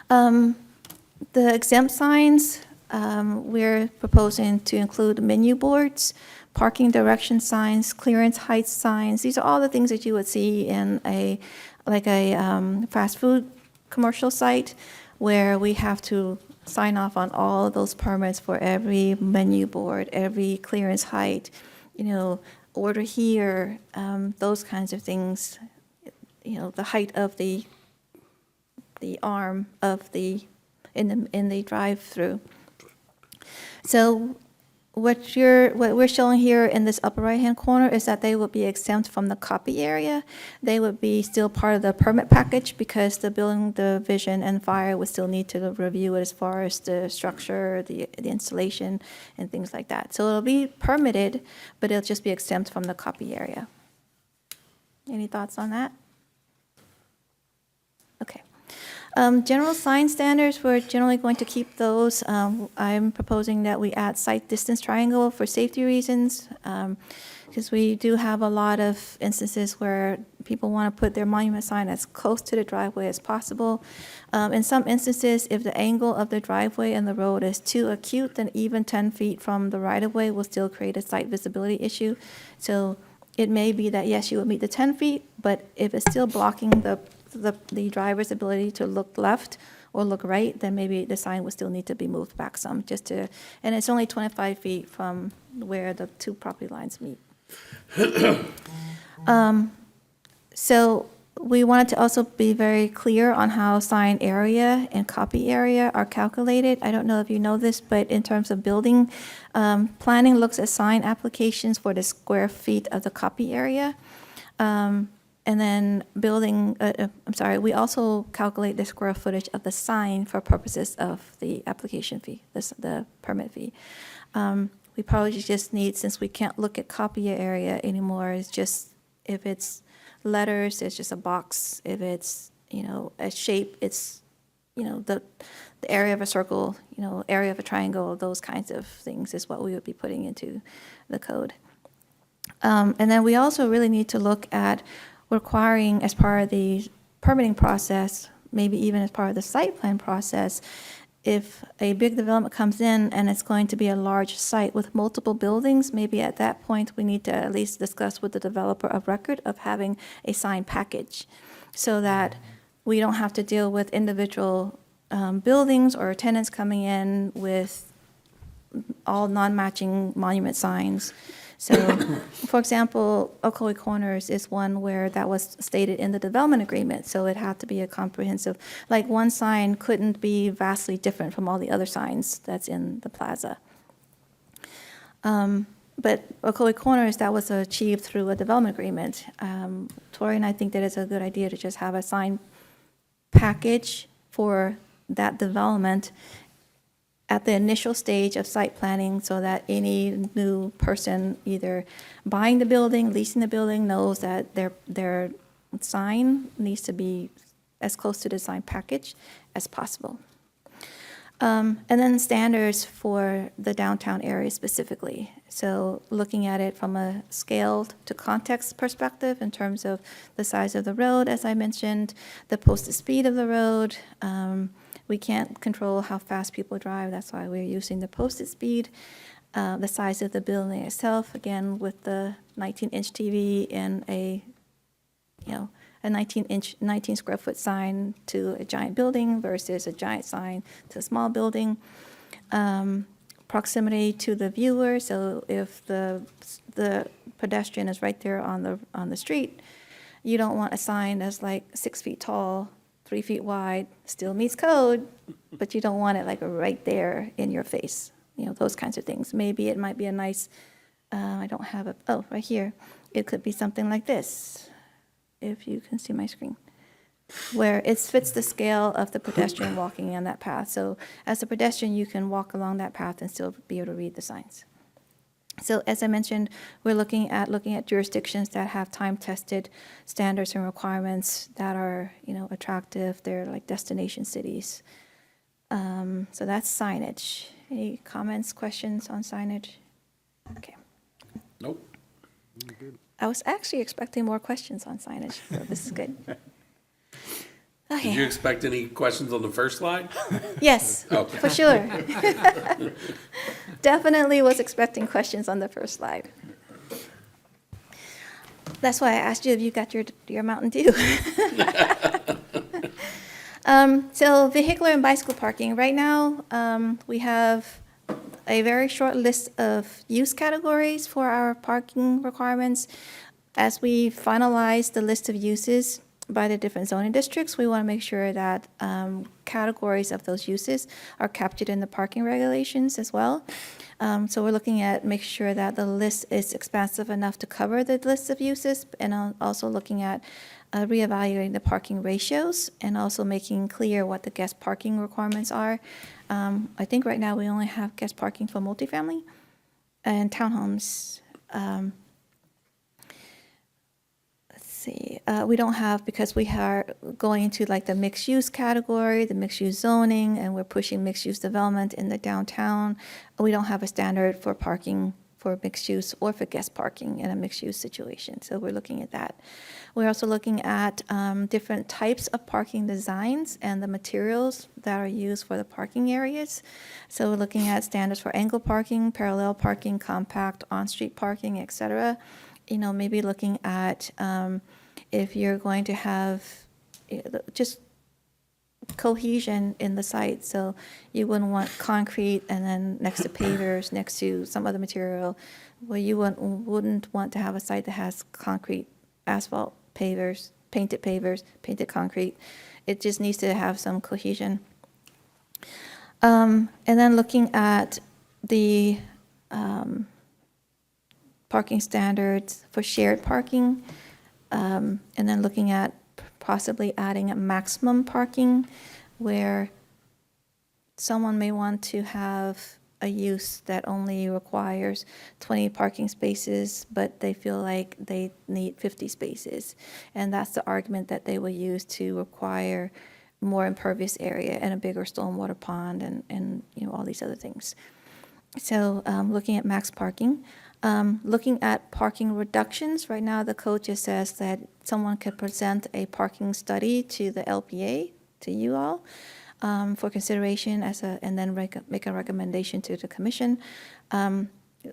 The exempt signs, we're proposing to include menu boards, parking direction signs, clearance height signs. These are all the things that you would see in a fast food commercial site where we have to sign off on all of those permits for every menu board, every clearance height, order here, those kinds of things, the height of the arm of in the drive-through. So what we're showing here in this upper right-hand corner is that they would be exempt from the copy area. They would be still part of the permit package because the building division and fire would still need to review it as far as the structure, the installation, and things like that. So it'll be permitted, but it'll just be exempt from the copy area. Any thoughts on that? Okay. General sign standards, we're generally going to keep those. I'm proposing that we add sight distance triangle for safety reasons, because we do have a lot of instances where people want to put their monument sign as close to the driveway as possible. In some instances, if the angle of the driveway and the road is too acute, then even 10 feet from the right-of-way will still create a sight visibility issue. So it may be that, yes, you would meet the 10 feet, but if it's still blocking the driver's ability to look left or look right, then maybe the sign would still need to be moved back some, and it's only 25 feet from where the two property lines meet. So we wanted to also be very clear on how sign area and copy area are calculated. I don't know if you know this, but in terms of building, planning looks at sign applications for the square feet of the copy area. And then we also calculate the square footage of the sign for purposes of the application fee, the permit fee. We probably just need, since we can't look at copy area anymore, it's just, if it's letters, it's just a box. If it's, a shape, it's, the area of a circle, area of a triangle, those kinds of things is what we would be putting into the code. And then we also really need to look at requiring, as part of the permitting process, maybe even as part of the site plan process, if a big development comes in and it's going to be a large site with multiple buildings, maybe at that point we need to at least discuss with the developer of record of having a sign package so that we don't have to deal with individual buildings or tenants coming in with all non-matching monument signs. So, for example, Ocoee Corners is one where that was stated in the development agreement, so it had to be a comprehensive, like one sign couldn't be vastly different from all the other signs that's in the plaza. But Ocoee Corners, that was achieved through a development agreement. Tori and I think that it's a good idea to just have a sign package for that development at the initial stage of site planning so that any new person either buying the building, leasing the building, knows that their sign needs to be as close to the sign package as possible. And then standards for the downtown area specifically. So looking at it from a scaled to context perspective in terms of the size of the road, as I mentioned, the posted speed of the road. We can't control how fast people drive. That's why we're using the posted speed. The size of the building itself, again, with the 19-inch TV and a 19 square foot sign to a giant building versus a giant sign to a small building. Proximity to the viewer, so if the pedestrian is right there on the street, you don't want a sign that's like 6 feet tall, 3 feet wide, still meets code, but you don't want it like right there in your face. Those kinds of things. Maybe it might be a nice, I don't have a, oh, right here. It could be something like this, if you can see my screen, where it fits the scale of the pedestrian walking on that path. So as a pedestrian, you can walk along that path and still be able to read the signs. So as I mentioned, we're looking at jurisdictions that have time-tested standards and requirements that are, attractive. They're like destination cities. So that's signage. Any comments, questions on signage? Okay. Nope. I was actually expecting more questions on signage, so this is good. Did you Okay. expect any questions on the first slide? Yes, Okay. for sure. Definitely was expecting questions on the first slide. That's why I asked you if you got your Mountain Dew. So vehicular and bicycle parking. Right now, we have a very short list of use categories for our parking requirements. As we finalize the list of uses by the different zoning districts, we want to make sure that categories of those uses are captured in the parking regulations as well. So we're looking at making sure that the list is expansive enough to cover the list of uses, and also looking at reevaluating the parking ratios and also making clear what the guest parking requirements are. I think right now we only have guest parking for multifamily and townhomes. Let's see, we don't have, because we are going into like the mixed use category, the mixed use zoning, and we're pushing mixed use development in the downtown. We don't have a standard for parking for mixed use or for guest parking in a mixed use situation. So we're looking at that. We're also looking at different types of parking designs and the materials that are used for the parking areas. So we're looking at standards for angle parking, parallel parking, compact, on-street parking, et cetera. Maybe looking at if you're going to have just cohesion in the site. So you wouldn't want concrete and then next to pavers, next to some other material. Well, you wouldn't want to have a site that has concrete, asphalt, pavers, painted concrete. It just needs to have some cohesion. And then looking at the parking standards for shared parking, and then looking at possibly adding a maximum parking where someone may want to have a use that only requires 20 parking spaces, but they feel like they need 50 spaces. And that's the argument that they will use to require more impervious area and a bigger stormwater pond and all these other things. So looking at max parking. Looking at parking reductions, right now the code just says that someone could present a parking study to the LPA, to you all, for consideration and then make a recommendation to the commission.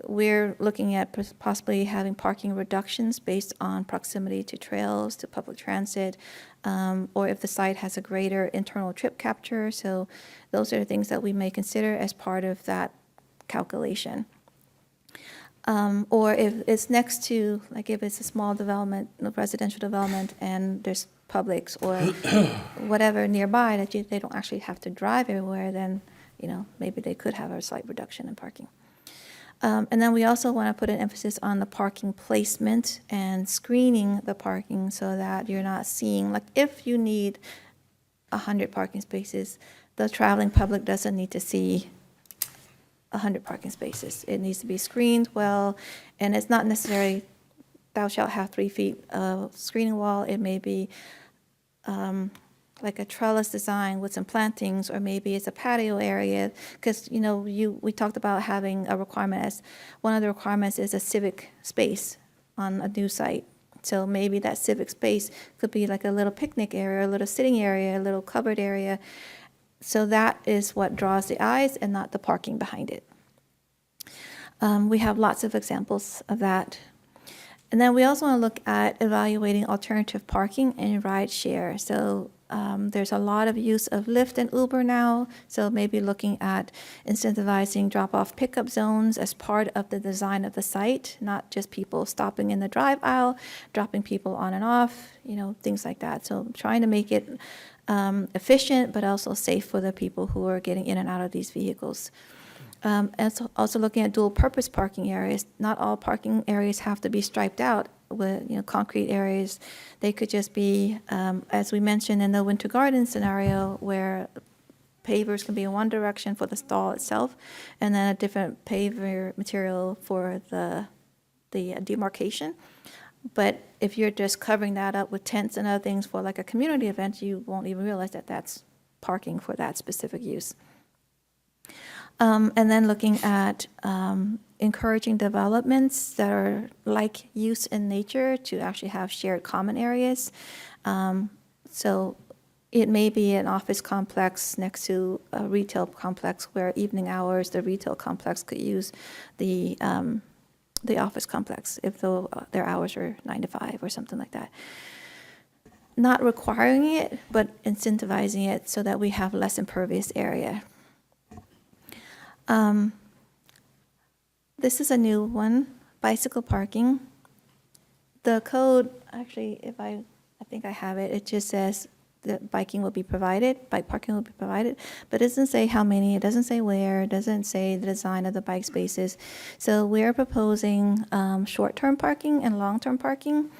We're looking at possibly having parking reductions based on proximity to trails, to public transit, or if the site has a greater internal trip capture. So those are the things that we may consider as part of that calculation. Or if it's next to, like if it's a small development, residential development, and there's Publix or whatever nearby that they don't actually have to drive everywhere, then maybe they could have a slight reduction in parking. And then we also want to put an emphasis on the parking placement and screening the parking so that you're not seeing, like, if you need 100 parking spaces, the traveling public doesn't need to see 100 parking spaces. It needs to be screened well, and it's not necessarily thou shalt have 3 feet of screening wall. It may be like a trellis design with some plantings, or maybe it's a patio area, because, we talked about having a requirement as, one of the requirements is a civic space on a new site. So maybe that civic space could be like a little picnic area, a little sitting area, a little covered area. So that is what draws the eyes and not the parking behind it. We have lots of examples of that. And then we also want to look at evaluating alternative parking and ride share. So there's a lot of use of Lyft and Uber now, so maybe looking at incentivizing drop-off pickup zones as part of the design of the site, not just people stopping in the drive aisle, dropping people on and off, things like that. So trying to make it efficient, but also safe for the people who are getting in and out of these vehicles. And so also looking at dual-purpose parking areas. Not all parking areas have to be striped out with concrete areas. They could just be, as we mentioned in the Winter Garden scenario, where pavers can be in one direction for the stall itself, and then a different paver material for the demarcation. But if you're just covering that up with tents and other things for like a community event, you won't even realize that that's parking for that specific use. And then looking at encouraging developments that are like use in nature to actually have shared common areas. So it may be an office complex next to a retail complex where evening hours, the retail complex could use the office complex if their hours are 9 to 5 or something like that. Not requiring it, but incentivizing it so that we have less impervious area. This is a new one, bicycle parking. The code, actually, I think I have it, it just says that biking will be provided, bike parking will be provided, but it doesn't say how many, it doesn't say where, it doesn't say the design of the bike spaces. So we're proposing short-term parking and long-term parking.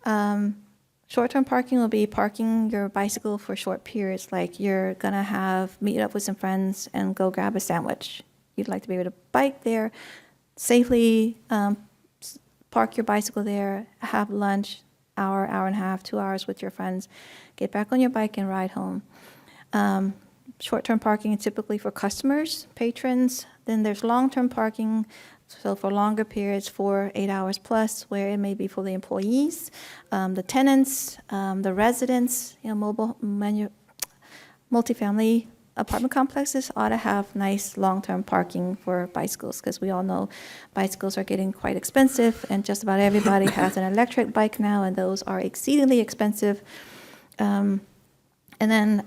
Short-term parking will be parking your bicycle for short periods, like you're gonna meet up with some friends and go grab a sandwich. You'd like to be able to bike there, safely park your bicycle there, have lunch, hour and a half, 2 hours with your friends, get back on your bike and ride home. Short-term parking is typically for customers, patrons. Then there's long-term parking, so for longer periods, 8 hours plus, where it may be for the employees, the tenants, the residents. Multifamily apartment complexes ought to have nice long-term parking for bicycles, because we all know bicycles are getting quite expensive, and just about everybody has an electric bike now, and those are exceedingly expensive. And then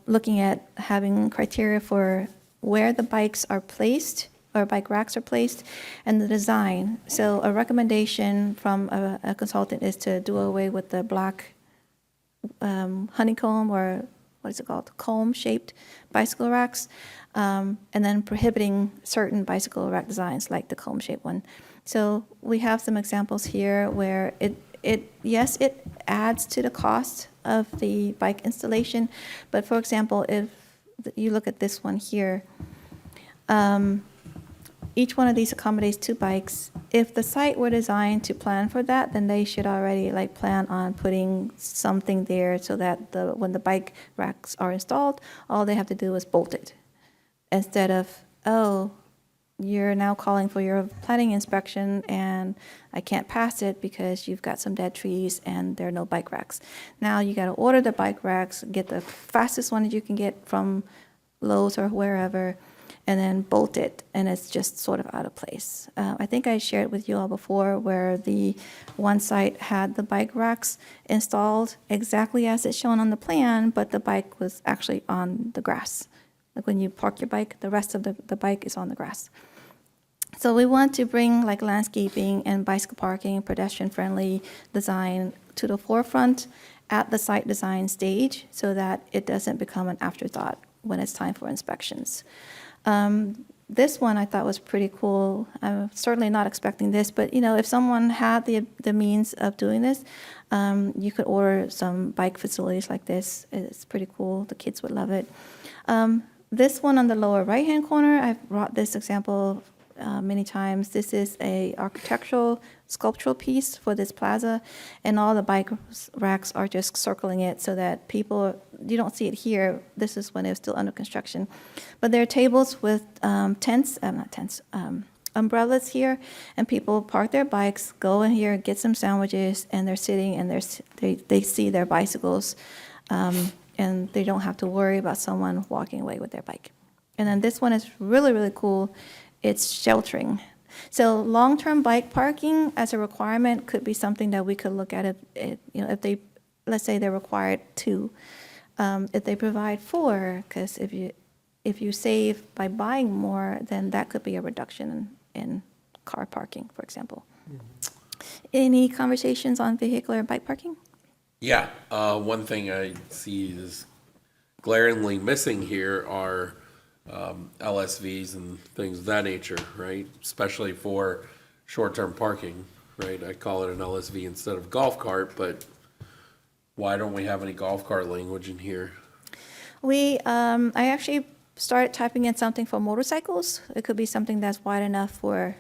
looking at having criteria for where the bikes are placed, or bike racks are placed, and the design. So a recommendation from a consultant is to do away with the black honeycomb, or what is it called, comb-shaped bicycle racks, and then prohibiting certain bicycle rack designs like the comb-shaped one. So we have some examples here where yes, it adds to the cost of the bike installation, but for example, if you look at this one here, each one of these accommodates 2 bikes. If the site were designed to plan for that, then they should already plan on putting something there so that when the bike racks are installed, all they have to do is bolt it. Instead of, you're now calling for your planning inspection and I can't pass it because you've got some dead trees and there are no bike racks. Now you got to order the bike racks, get the fastest one that you can get from Lowe's or wherever, and then bolt it, and it's just sort of out of place. I think I shared with you all before where the one site had the bike racks installed exactly as it's shown on the plan, but the bike was actually on the grass. Like when you park your bike, the rest of the bike is on the grass. So we want to bring landscaping and bicycle parking, pedestrian-friendly design to the forefront at the site design stage so that it doesn't become an afterthought when it's time for inspections. This one I thought was pretty cool. I'm certainly not expecting this, but if someone had the means of doing this, you could order some bike facilities like this. It's pretty cool. The kids would love it. This one on the lower right-hand corner, I've brought this example many times. This is a architectural sculptural piece for this plaza, and all the bike racks are just circling it so that people, you don't see it here. This is when it was still under construction. But there are tables with umbrellas here, and people park their bikes, go in here, get some sandwiches, and they're sitting and they see their bicycles, and they don't have to worry about someone walking away with their bike. And then this one is really, really cool. It's sheltering. So long-term bike parking as a requirement could be something that we could look at if they, let's say they're required 2, if they provide 4, because if you save by buying more, then that could be a reduction in car parking, for example. Any conversations on vehicular and bike parking? Yeah, one thing I see is glaringly missing here are LSVs and things of that nature, right? Especially for short-term parking, right? I call it an LSV instead of golf cart, but why don't we have any golf cart language in here? I actually started typing in something for motorcycles. It could be something that's wide enough for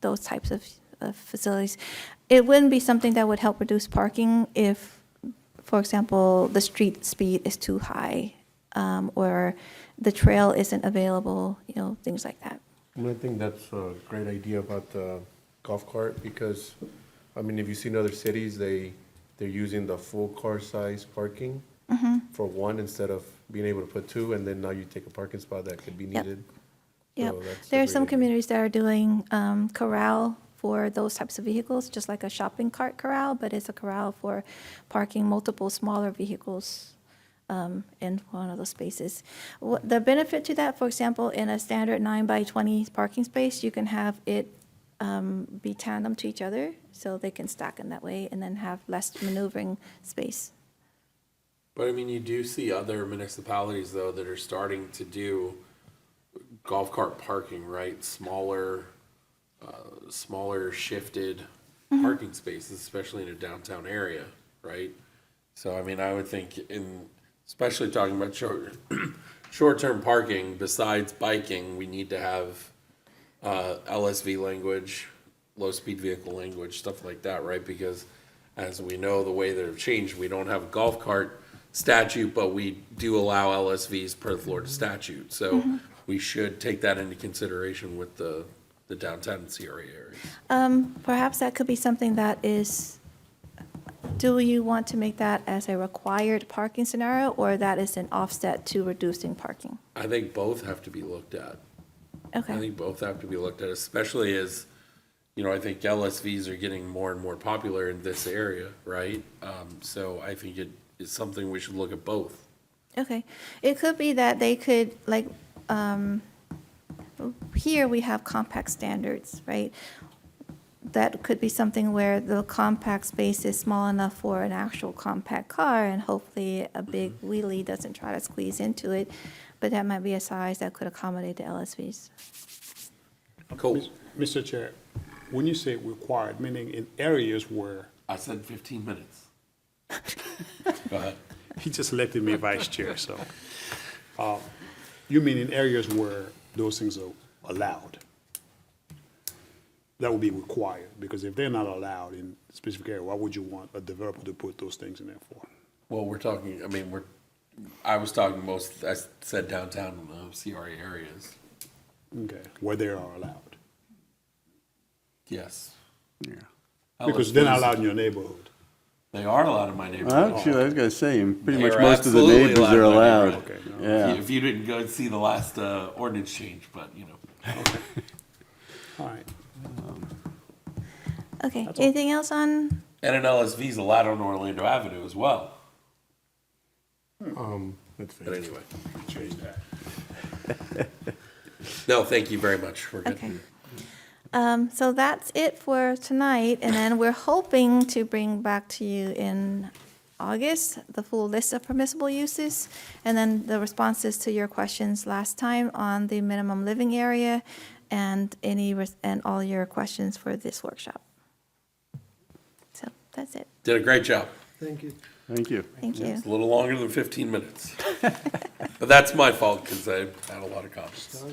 those types of facilities. It wouldn't be something that would help reduce parking if, for example, the street speed is too high, or the trail isn't available, things like that. I think that's a great idea about the golf cart, because, if you see in other cities, they're using the full car size parking for one instead of being able to put 2, and then now you take a parking spot that could be needed. Yep. So that's a There are great some idea. communities that are doing corral for those types of vehicles, just like a shopping cart corral, but it's a corral for parking multiple smaller vehicles in one of those spaces. The benefit to that, for example, in a standard 9x20 parking space, you can have it be tandem to each other, so they can stack in that way and then have less maneuvering space. But you do see other municipalities though that are starting to do golf cart parking, right? Smaller shifted parking spaces, especially in a downtown area, right? So, I would think especially talking about short-term parking, besides biking, we need to have LSV language, low-speed vehicle language, stuff like that, right? Because as we know, the way that have changed, we don't have a golf cart statute, but we do allow LSVs per the Florida statute. So we should take that into consideration with the downtown and CRA areas. Perhaps that could be something that is, do you want to make that as a required parking scenario, or that is an offset to reducing parking? I think both have to be looked at. Okay. I think both have to be looked at, especially as, I think LSVs are getting more and more popular in this area, right? So I think it is something we should look at both. Okay. It could be that they could, here we have compact standards, right? That could be something where the compact space is small enough for an actual compact car, and hopefully a big wheelie doesn't try to squeeze into it, but that might be a size that could accommodate the LSVs. Cool. Mr. Chair, when you say required, meaning in areas where, I said 15 minutes. Go ahead. he just elected me vice chair, so. You mean in areas where those things are allowed? That would be required, because if they're not allowed in a specific area, why would you want a developer to put those things in there for? Well, we're talking, I was talking I said downtown CRA areas. Okay, where they are allowed. Yes. Yeah. Because they're not allowed in your neighborhood. They are allowed in my neighborhood. Actually, I was gonna say, pretty They much are most of the absolutely neighbors allowed are in my allowed. neighborhood. Okay, no. Yeah. If you didn't go see the last ordinance change, but All right. Okay, anything else on, And an LSV is allowed on Orlando Avenue as well. That's But anyway, Change that. no, thank you very much. We're good. okay. So that's it for tonight, and then we're hoping to bring back to you in August, the full list of permissible uses, and then the responses to your questions last time on the minimum living area and and all your questions for this workshop. So that's it. Did a great job. Thank you. Thank you. Thank you. It's a little longer than 15 minutes. But that's my fault because I had a lot of comments.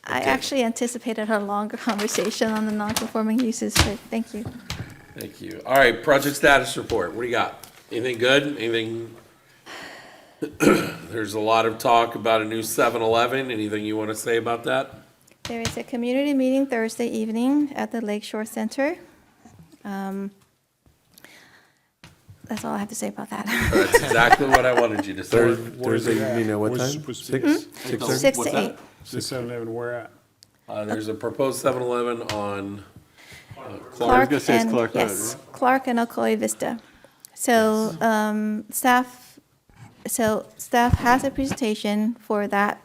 I actually anticipated a longer conversation on the non-conforming uses, but thank you. Thank you. All right, project status report. What do you got? Anything good? Anything? There's a lot of talk about a new 7-Eleven. Anything you want to say about that? There is a community meeting Thursday evening at the Lakeshore Center. That's all I have to say about that. That's exactly what I wanted you to say. Thursday evening at what Where's it time? supposed to be? 6:30? 6 What's to that? 8. The 7-Eleven, where at? There's a proposed 7-Eleven on Clark. Clark. gonna say it's and- Clark Road, Yes, Clark and Ocoee Vista. So, staff has a presentation for that,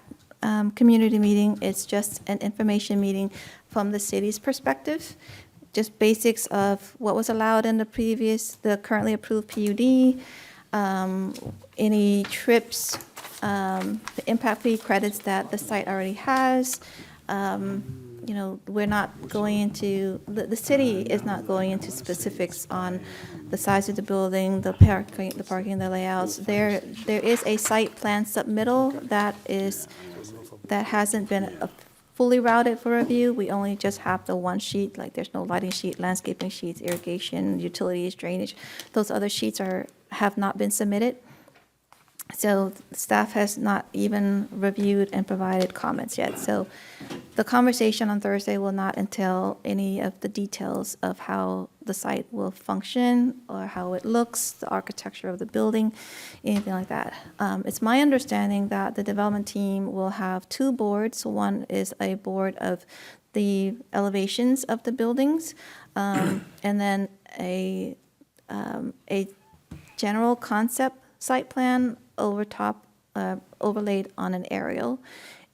community meeting. It's just an information meeting from the city's perspective. Just basics of what was allowed in the currently approved PUD, any trips, the impact fee credits that the site already has. We're not going into, the city is not going into specifics on the size of the building, the parking, the layouts. There is a site plan submittal that hasn't been fully routed for review. We only just have the one sheet, like there's no lighting sheet, landscaping sheets, irrigation, utilities, drainage. Those other sheets have not been submitted. So staff has not even reviewed and provided comments yet. So the conversation on Thursday will not entail any of the details of how the site will function or how it looks, the architecture of the building, anything like that. It's my understanding that the development team will have two boards. One is a board of the elevations of the buildings, and then a general concept site plan overlaid on an aerial.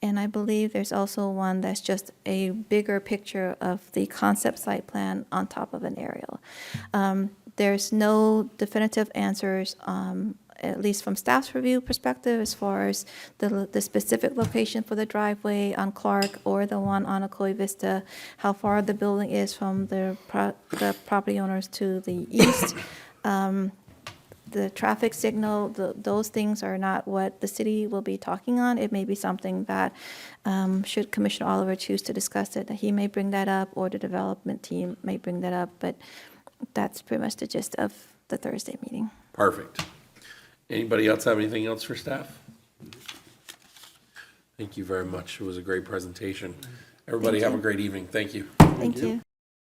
And I believe there's also one that's just a bigger picture of the concept site plan on top of an aerial. There's no definitive answers, at least from staff's review perspective, as far as the specific location for the driveway on Clark or the one on Ocoee Vista, how far the building is from the property owners to the east. The traffic signal, those things are not what the city will be talking on. It may be something that, should Commissioner Oliver choose to discuss it, that he may bring that up, or the development team may bring that up, but that's pretty much the gist of the Thursday meeting. Perfect. Anybody else have anything else for staff? Thank you very much. It was a great presentation. Everybody have a great evening. Thank you. Thank you.